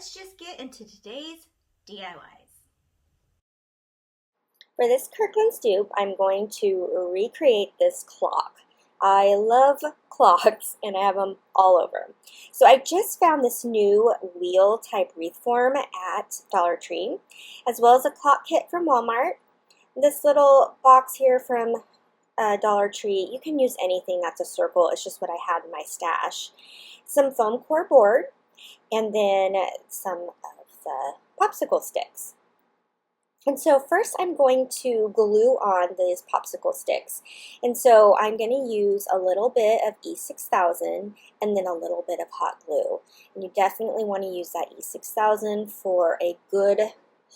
let's just get into today's DIYs. For this Kirkland dupe, I'm going to recreate this clock. I love clocks and I have them all over. So I just found this new wheel type wreath form at Dollar Tree, as well as a clock kit from Walmart. This little box here from Dollar Tree, you can use anything that's a circle, it's just what I had in my stash. Some foam core board, and then some of the popsicle sticks. And so first I'm going to glue on these popsicle sticks. And so I'm going to use a little bit of E6000 and then a little bit of hot glue. And you definitely want to use that E6000 for a good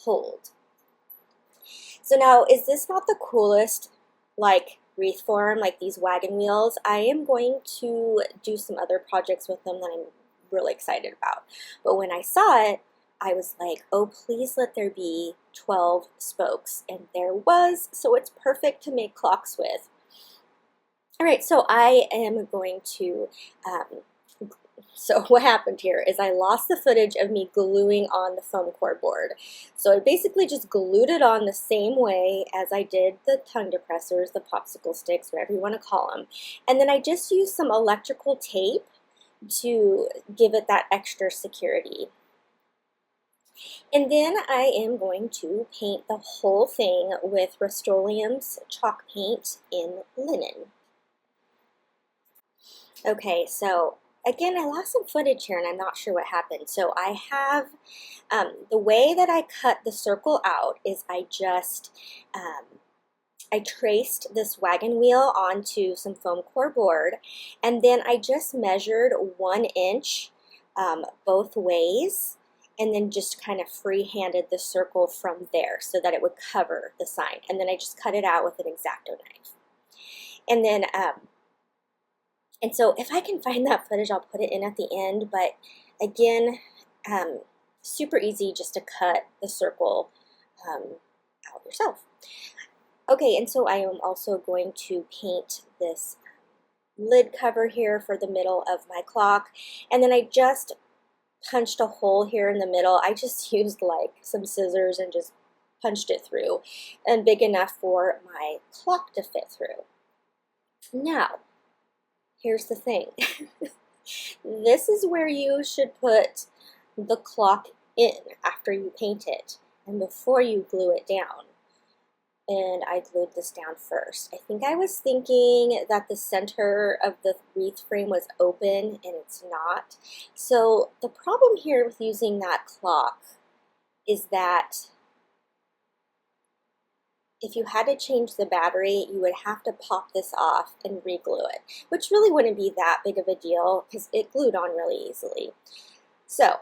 hold. So now, is this not the coolest wreath form, like these wagon wheels? I am going to do some other projects with them that I'm really excited about. But when I saw it, I was like, oh, please let there be 12 spokes. And there was, so it's perfect to make clocks with. All right, so I am going to, so what happened here is I lost the footage of me gluing on the foam core board. So I basically just glued it on the same way as I did the tongue depressors, the popsicle sticks, whatever you want to call them. And then I just used some electrical tape to give it that extra security. And then I am going to paint the whole thing with Rust-Oleum's chalk paint in linen. Okay, so again, I lost some footage here and I'm not sure what happened. So I have, the way that I cut the circle out is I just, I traced this wagon wheel onto some foam core board, and then I just measured 1 inch both ways, and then just kind of free-handed the circle from there so that it would cover the sign. And then I just cut it out with an X-Acto knife. And then, and so if I can find that footage, I'll put it in at the end. But again, super easy just to cut the circle out yourself. Okay, and so I am also going to paint this lid cover here for the middle of my clock. And then I just punched a hole here in the middle. I just used like some scissors and just punched it through, and big enough for my clock to fit through. Now, here's the thing. This is where you should put the clock in after you paint it and before you glue it down. And I glued this down first. I think I was thinking that the center of the wreath frame was open, and it's not. So the problem here with using that clock is that if you had to change the battery, you would have to pop this off and re-glue it, which really wouldn't be that big of a deal because it glued on really easily. So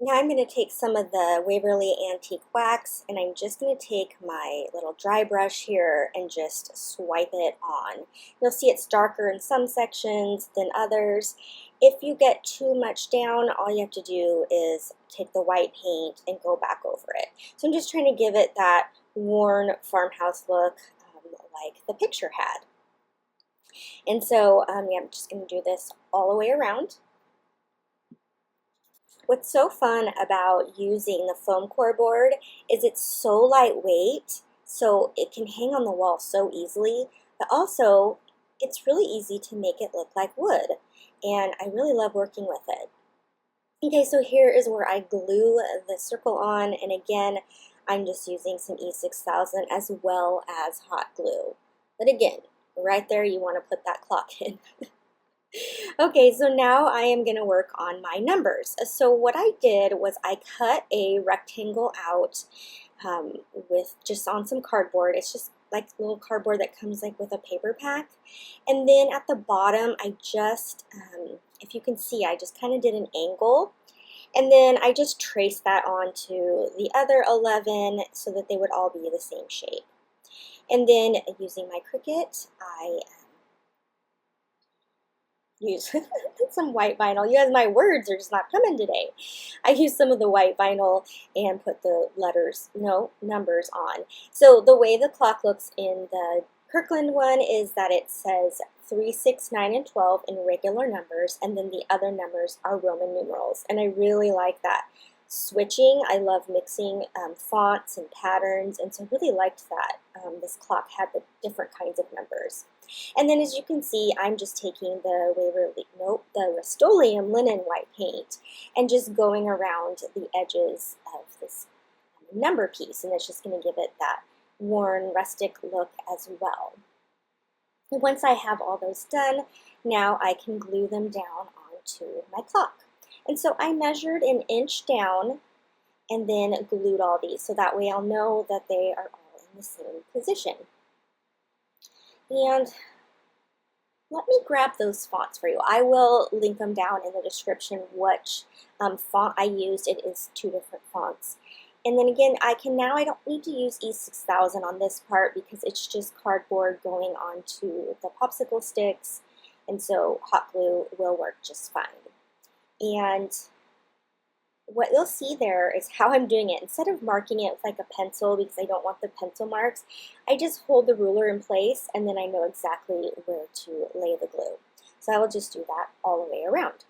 now I'm going to take some of the Waverly Antique Wax, and I'm just going to take my little dry brush here and just swipe it on. You'll see it's darker in some sections than others. If you get too much down, all you have to do is take the white paint and go back over it. So I'm just trying to give it that worn farmhouse look like the picture had. And so yeah, I'm just going to do this all the way around. What's so fun about using the foam core board is it's so lightweight, so it can hang on the wall so easily, but also it's really easy to make it look like wood, and I really love working with it. Okay, so here is where I glue the circle on, and again, I'm just using some E6000 as well as hot glue. But again, right there you want to put that clock in. Okay, so now I am going to work on my numbers. So what I did was I cut a rectangle out with just on some cardboard. It's just like little cardboard that comes like with a paper pack. And then at the bottom, I just, if you can see, I just kind of did an angle. And then I just traced that onto the other 11 so that they would all be the same shape. And then using my Cricut, I use some white vinyl. You guys, my words are just not coming today. I used some of the white vinyl and put the numbers on. So the way the clock looks in the Kirkland one is that it says 3, 6, 9, and 12 in regular numbers, and then the other numbers are Roman numerals. And I really like that switching. I love mixing fonts and patterns, and so I really liked that this clock had the different kinds of numbers. And then as you can see, I'm just taking the Rust-Oleum linen white paint and just going around the edges of this number piece, and it's just going to give it that worn rustic look as well. And once I have all those done, now I can glue them down onto my clock. And so I measured 1 inch down and then glued all these, so that way I'll know that they are all in the same position. And let me grab those fonts for you. I will link them down in the description which font I used. It is 2 different fonts. And then again, I don't need to use E6000 on this part because it's just cardboard going onto the popsicle sticks, and so hot glue will work just fine. And what you'll see there is how I'm doing it. Instead of marking it with like a pencil because I don't want the pencil marks, I just hold the ruler in place and then I know exactly where to lay the glue. So I will just do that all the way around.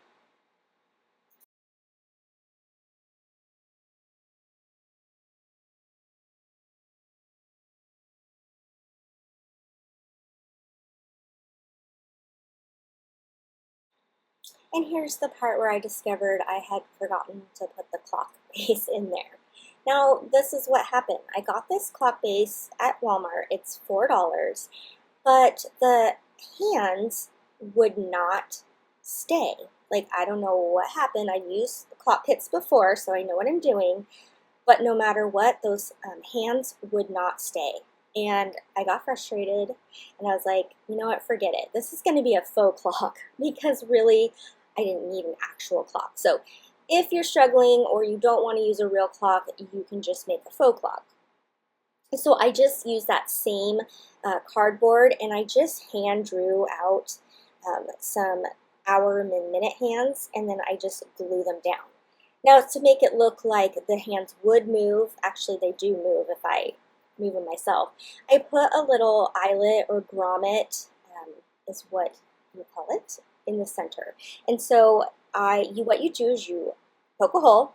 And here's the part where I discovered I had forgotten to put the clock base in there. Now, this is what happened. I got this clock base at Walmart. It's $4, but the hands would not stay. Like, I don't know what happened. I've used the clock kits before, so I know what I'm doing, but no matter what, those hands would not stay. And I got frustrated, and I was like, you know what, forget it. This is going to be a faux clock because really, I didn't need an actual clock. So if you're struggling or you don't want to use a real clock, you can just make a faux clock. So I just used that same cardboard, and I just hand drew out some hour and minute hands, and then I just glue them down. Now, to make it look like the hands would move, actually they do move if I move them myself, I put a little eyelet or grommet, is what you call it, in the center. And so what you do is you poke a hole,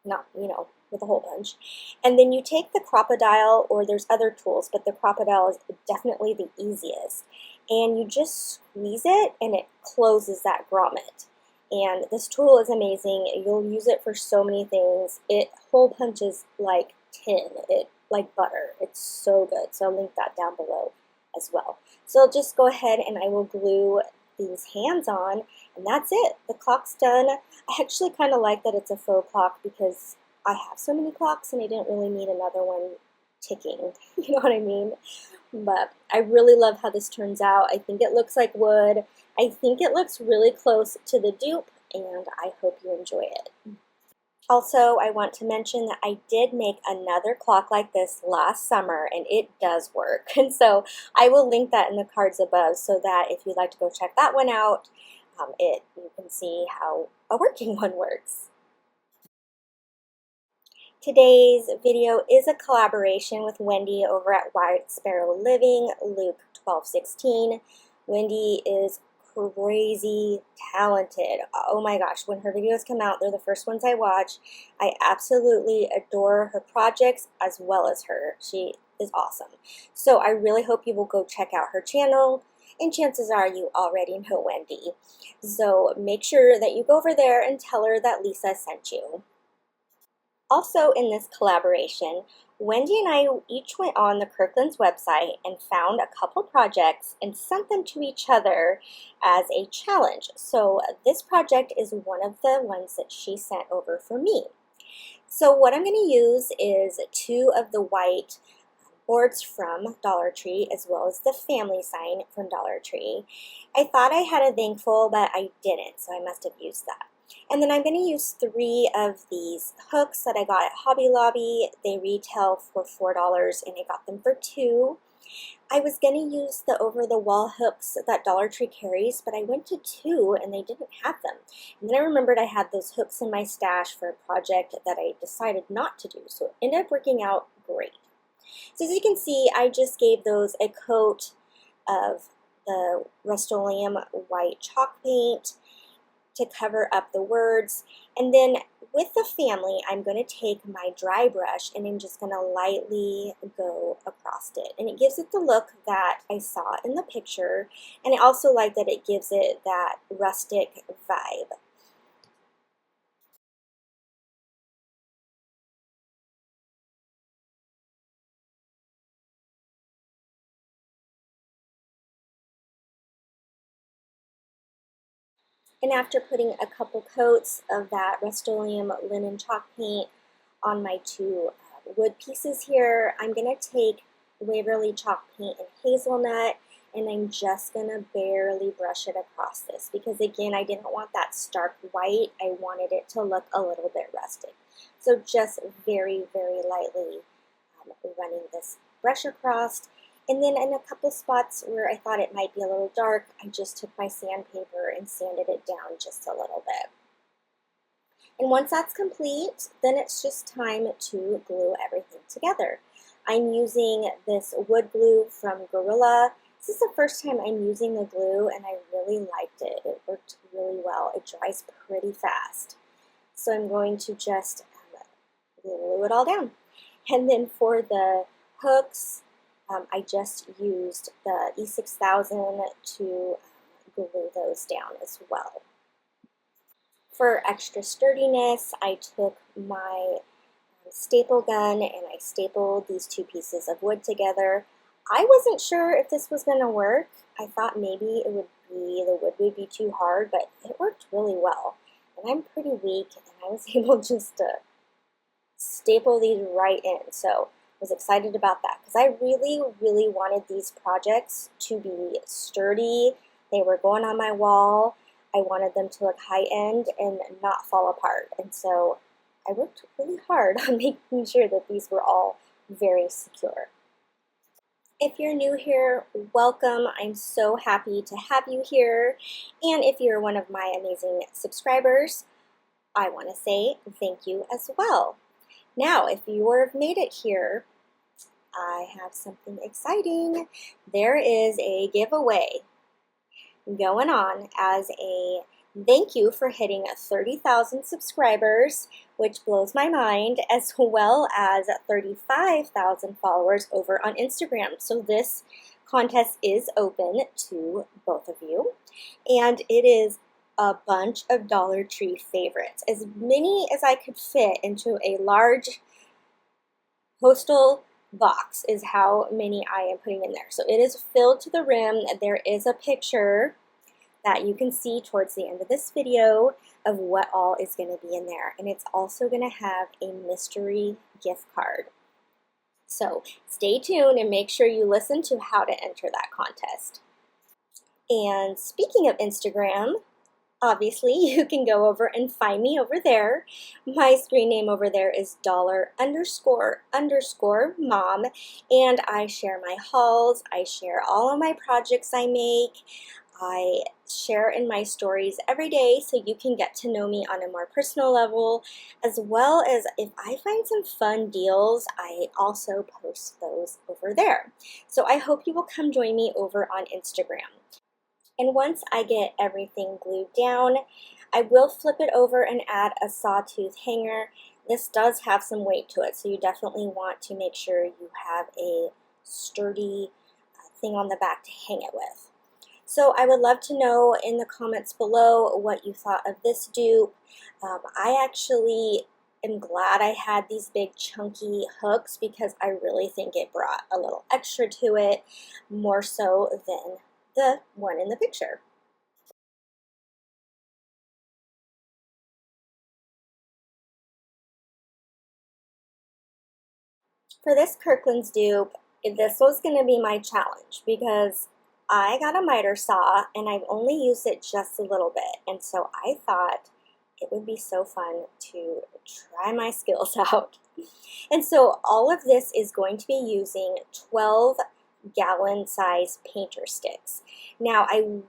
not, with a hole punch, and then you take the crocodile, or there's other tools, but the crocodile is definitely the easiest, and you just squeeze it and it closes that grommet. And this tool is amazing. You'll use it for so many things. It hole punches like tin, like butter. It's so good. So I'll link that down below as well. So I'll just go ahead and I will glue these hands on, and that's it. The clock's done. I actually kind of like that it's a faux clock because I have so many clocks and I didn't really need another one ticking. You know what I mean? But I really love how this turns out. I think it looks like wood. I think it looks really close to the dupe, and I hope you enjoy it. Also, I want to mention that I did make another clock like this last summer, and it does work. And so I will link that in the cards above so that if you'd like to go check that one out, you can see how a working one works. Today's video is a collaboration with Wendy over at White Sparrow Living, Luke 12:16. Wendy is crazy talented. Oh my gosh, when her videos come out, they're the first ones I watch. I absolutely adore her projects as well as her. She is awesome. So I really hope you will go check out her channel, and chances are you already know Wendy. So make sure that you go over there and tell her that Lisa sent you. Also in this collaboration, Wendy and I each went on the Kirkland's website and found a couple projects and sent them to each other as a challenge. So this project is one of the ones that she sent over for me. So what I'm going to use is 2 of the white boards from Dollar Tree as well as the family sign from Dollar Tree. I thought I had a thankful, but I didn't, so I must have used that. And then I'm going to use 3 of these hooks that I got at Hobby Lobby. They retail for $4 and I got them for $2. I was going to use the over-the-wall hooks that Dollar Tree carries, but I went to 2 and they didn't have them. And then I remembered I had those hooks in my stash for a project that I decided not to do, so it ended up working out great. So as you can see, I just gave those a coat of the Rust-Oleum white chalk paint to cover up the words. And then with the family, I'm going to take my dry brush and I'm just going to lightly go across it. And it gives it the look that I saw in the picture. And I also like that it gives it that rustic vibe. And after putting a couple coats of that Rust-Oleum linen chalk paint on my two wood pieces here, I'm going to take Waverly chalk paint in hazelnut, and I'm just going to barely brush it across this because, again, I didn't want that stark white. I wanted it to look a little bit rustic. So just very, very lightly running this brush across. And then in a couple spots where I thought it might be a little dark, I just took my sandpaper and sanded it down just a little bit. And once that's complete, then it's just time to glue everything together. I'm using this wood glue from Gorilla. This is the first time I'm using the glue, and I really liked it. It worked really well. It dries pretty fast. So I'm going to just glue it all down. And then for the hooks, I just used the E6000 to glue those down as well. For extra sturdiness, I took my staple gun and I stapled these two pieces of wood together. I wasn't sure if this was going to work. I thought maybe the wood would be too hard, but it worked really well. And I'm pretty weak, and I was able just to staple these right in. So I was excited about that because I really, really wanted these projects to be sturdy. They were going on my wall. I wanted them to look high-end and not fall apart. And so I worked really hard on making sure that these were all very secure. If you're new here, welcome. I'm so happy to have you here. And if you're one of my amazing subscribers, I want to say thank you as well. Now, if you have made it here, I have something exciting. There is a giveaway going on as a thank you for hitting 30,000 subscribers, which blows my mind, as well as 35,000 followers over on Instagram. So this contest is open to both of you, and it is a bunch of Dollar Tree favorites, as many as I could fit into a large postal box is how many I am putting in there. So it is filled to the rim. There is a picture that you can see towards the end of this video of what all is going to be in there. And it's also going to have a mystery gift card. So stay tuned and make sure you listen to how to enter that contest. And speaking of Instagram, obviously, you can go over and find me over there. My screen name over there is $__mom, and I share my hauls. I share all of my projects I make. I share in my stories every day so you can get to know me on a more personal level, as well as if I find some fun deals, I also post those over there. So I hope you will come join me over on Instagram. And once I get everything glued down, I will flip it over and add a sawtooth hanger. This does have some weight to it, so you definitely want to make sure you have a sturdy thing on the back to hang it with. So I would love to know in the comments below what you thought of this dupe. I actually am glad I had these big chunky hooks because I really think it brought a little extra to it, more so than the one in the picture. For this Kirkland's dupe, this was going to be my challenge because I got a miter saw and I've only used it just a little bit, and so I thought it would be so fun to try my skills out. And so all of this is going to be using 12-gallon size painter sticks. Now I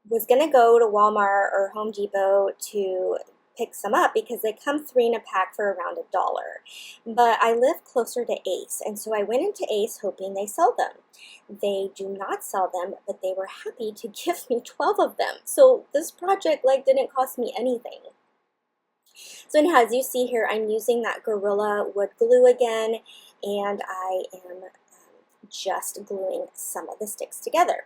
was going to go to Walmart or Home Depot to pick some up because they come 3 in a pack for around $1. But I live closer to Ace, and so I went into Ace hoping they sell them. They do not sell them, but they were happy to give me 12 of them. So this project didn't cost me anything. So anyhow, as you see here, I'm using that Gorilla wood glue again, and I am just gluing some of the sticks together.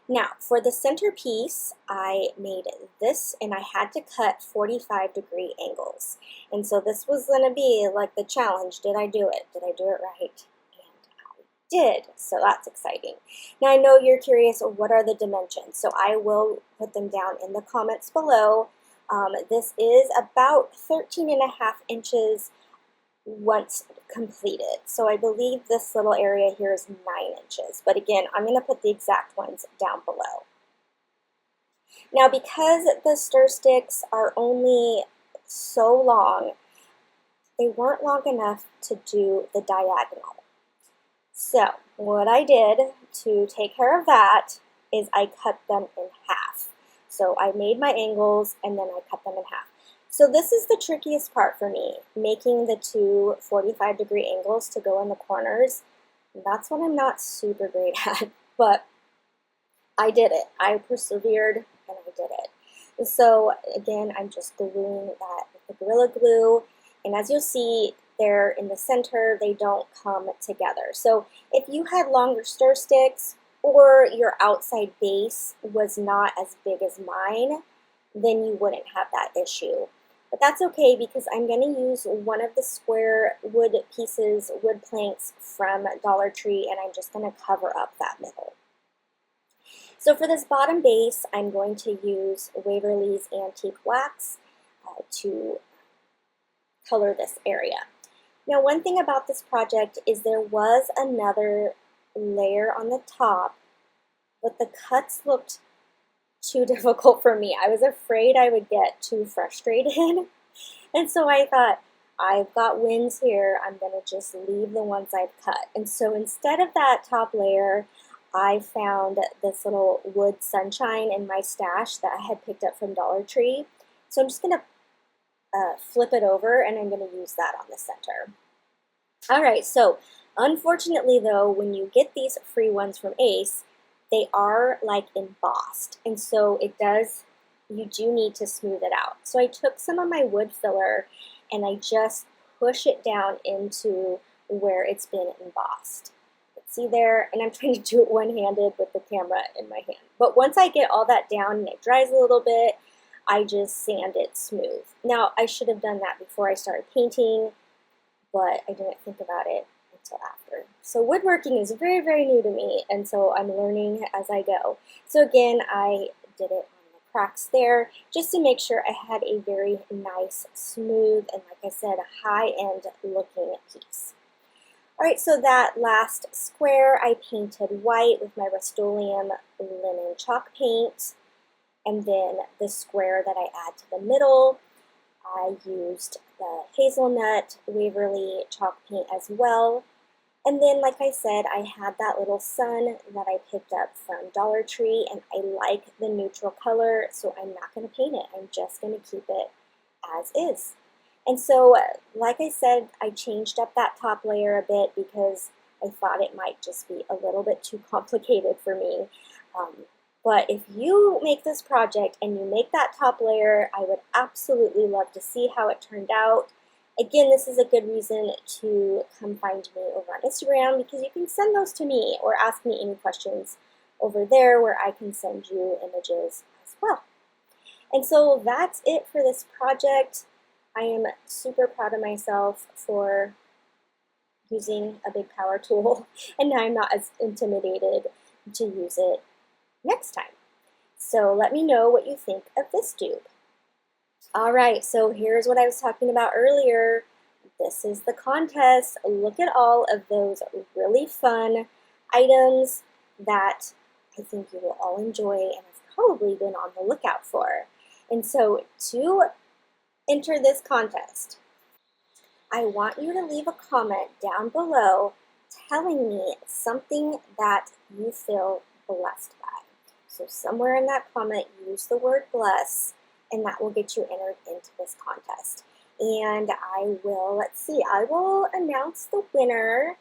Now, for the centerpiece, I made this, and I had to cut 45-degree angles. And so this was going to be like the challenge. Did I do it? Did I do it right? And I did, so that's exciting. Now, I know you're curious, what are the dimensions? So I will put them down in the comments below. This is about 13.5 inches once completed. So I believe this little area here is 9 inches. But again, I'm going to put the exact ones down below. Now, because the stir sticks are only so long, they weren't long enough to do the diagonal. So what I did to take care of that is I cut them in half. So I made my angles and then I cut them in half. So this is the trickiest part for me, making the two 45-degree angles to go in the corners. That's what I'm not super great at, but I did it. I persevered and I did it. And so again, I'm just gluing that with the Gorilla Glue, and as you'll see there in the center, they don't come together. So if you had longer stir sticks, or your outside base was not as big as mine, then you wouldn't have that issue. But that's okay because I'm going to use one of the square wood pieces, wood planks from Dollar Tree, and I'm just going to cover up that middle. So for this bottom base, I'm going to use Waverly's Antique Wax to color this area. Now, one thing about this project is there was another layer on the top, but the cuts looked too difficult for me. I was afraid I would get too frustrated, and so I thought, I've got wins here, I'm going to just leave the ones I've cut. And so instead of that top layer, I found this little wood sunshine in my stash that I had picked up from Dollar Tree. So I'm just going to flip it over, and I'm going to use that on the center. Alright, so unfortunately though, when you get these free ones from Ace, they are embossed, and so you do need to smooth it out. So I took some of my wood filler and I just push it down into where it's been embossed. See there, and I'm trying to do it one-handed with the camera in my hand. But once I get all that down and it dries a little bit, I just sand it smooth. Now, I should have done that before I started painting, but I didn't think about it until after. So woodworking is very, very new to me, and so I'm learning as I go. So again, I did it on the cracks there, just to make sure I had a very nice, smooth, and like I said, a high-end looking piece. Alright, so that last square I painted white with my Rust-Oleum linen chalk paint, and then the square that I add to the middle, I used the hazelnut Waverly chalk paint as well. And then, like I said, I had that little sun that I picked up from Dollar Tree, and I like the neutral color, so I'm not going to paint it. I'm just going to keep it as is. And so, like I said, I changed up that top layer a bit because I thought it might just be a little bit too complicated for me. But if you make this project and you make that top layer, I would absolutely love to see how it turned out. Again, this is a good reason to come find me over on Instagram because you can send those to me or ask me any questions over there where I can send you images as well. And so that's it for this project. I am super proud of myself for using a big power tool, and now I'm not as intimidated to use it next time. So let me know what you think of this dupe. Alright, so here's what I was talking about earlier. This is the contest. Look at all of those really fun items that I think you will all enjoy and have probably been on the lookout for. And so to enter this contest, I want you to leave a comment down below telling me something that you feel blessed by. So somewhere in that comment, use the word bless, and that will get you entered into this contest. And I will announce the winner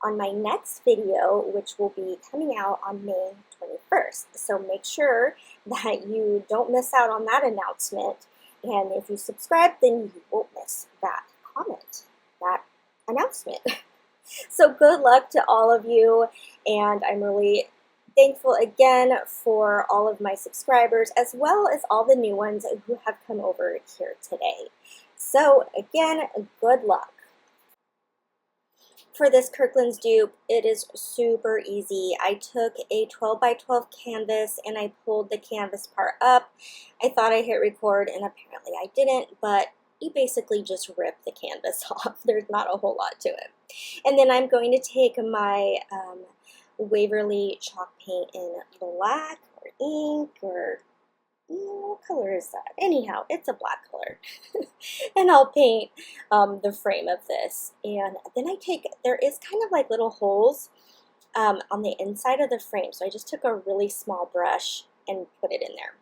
on my next video, which will be coming out on May 21st. So make sure that you don't miss out on that announcement. And if you subscribe, then you won't miss that comment, that announcement. So good luck to all of you, and I'm really thankful again for all of my subscribers, as well as all the new ones who have come over here today. So again, good luck. For this Kirkland's dupe, it is super easy. I took a 12 by 12 canvas and I pulled the canvas part up. I thought I hit record and apparently I didn't, but you basically just rip the canvas off. There's not a whole lot to it. And then I'm going to take my Waverly chalk paint in black or ink or what color is that? Anyhow, it's a black color. And I'll paint the frame of this. And then there is kind of like little holes on the inside of the frame. So I just took a really small brush and put it in there.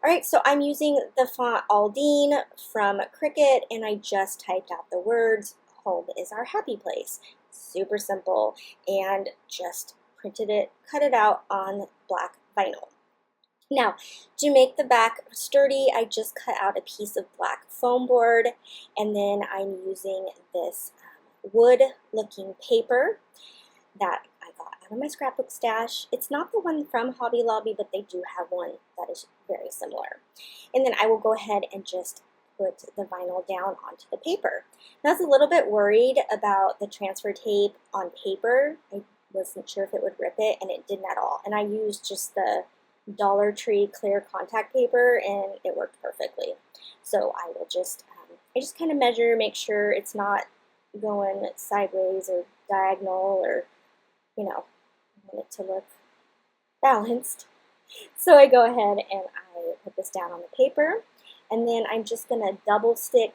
All right, so I'm using the font Aldine from Cricut, and I just typed out the words, "Home is our happy place." Super simple, and just printed it, cut it out on black vinyl. Now, to make the back sturdy, I just cut out a piece of black foam board, and then I'm using this wood-looking paper that I got out of my scrapbook stash. It's not the one from Hobby Lobby, but they do have one that is very similar. And then I will go ahead and just put the vinyl down onto the paper. Now, I was a little bit worried about the transfer tape on paper. I wasn't sure if it would rip it, and it didn't at all. And I used just the Dollar Tree clear contact paper, and it worked perfectly. So I will just, I just kind of measure, make sure it's not going sideways or diagonal, or, you know, I want it to look balanced. So I go ahead and I put this down on the paper, and then I'm just going to double stick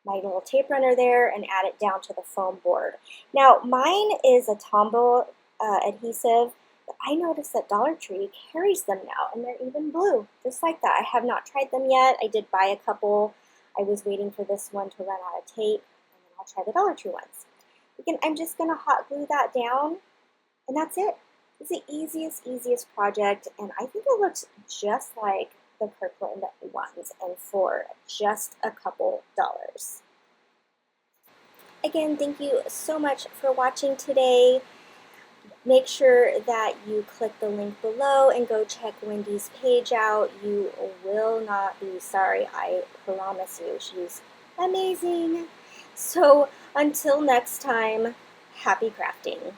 my little tape runner there and add it down to the foam board. Now, mine is a Tombow adhesive. I noticed that Dollar Tree carries them now, and they're even blue, just like that. I have not tried them yet. I did buy a couple. I was waiting for this one to run out of tape, and then I'll try the Dollar Tree ones. Again, I'm just going to hot glue that down, and that's it. It's the easiest project, and I think it looks just like the Kirkland ones, and for just a couple dollars. Again, thank you so much for watching today. Make sure that you click the link below and go check Wendy's page out. You will not be sorry, I promise you. She's amazing. So until next time, happy crafting.